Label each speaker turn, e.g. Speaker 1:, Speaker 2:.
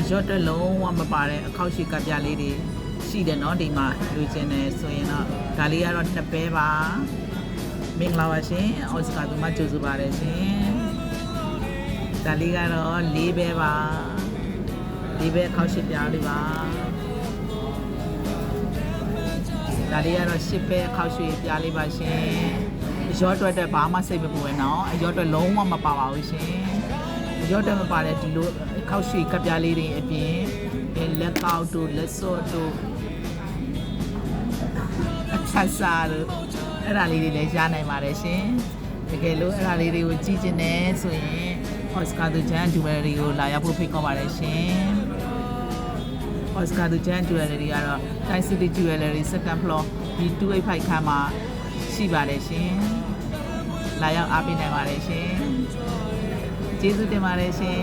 Speaker 1: ရော့တက်လုံးဝမပါတဲ့အခောက်ရှိကပြလေးတွေရှိတယ်နော်ဒီမှာလူချင်းတယ်ဆိုရင်တော့ဒါလေးကတော့2ပဲပါမင်္ဂလာပါရှင်အော်စကာသူမကြိုဆိုပါတယ်ရှင်ဒါလေးကတော့4ပဲပါ4ပဲအခောက်ရှိပြလေးပါဒါလေးကတော့10ပဲအခောက်ရှိပြလေးပါရှင်ရော့အတွက်ဘာမှစိတ်မပူနဲ့နော်ရော့အတွက်လုံးဝမပါပါဘူးရှင်ရော့တက်မပါတဲ့ဒီလိုခောက်ရှိကပြလေးတွေအပြင်လက်ကောက်တို့လက်စော့တို့အချာစာတို့အဲ့ဒါလေးတွေလည်းရနိုင်ပါတယ်ရှင်တကယ်လို့အဲ့ဒါလေးတွေကိုကြည့်ချင်တယ်ဆိုရင်အော်စကာဒူဂျန်ဂျူဝယ်ရီကိုလာရောက်ဖို့ဖိတ်ခေါ်ပါတယ်ရှင်အော်စကာဒူဂျန်ဂျူဝယ်ရီကတော့ Thai City Jewelry Second Floor B285 ခန်းမှာရှိပါတယ်ရှင်လာရောက်အားပေးနိုင်ပါတယ်ရှင်ကျေးဇူးတင်ပါတယ်ရှင်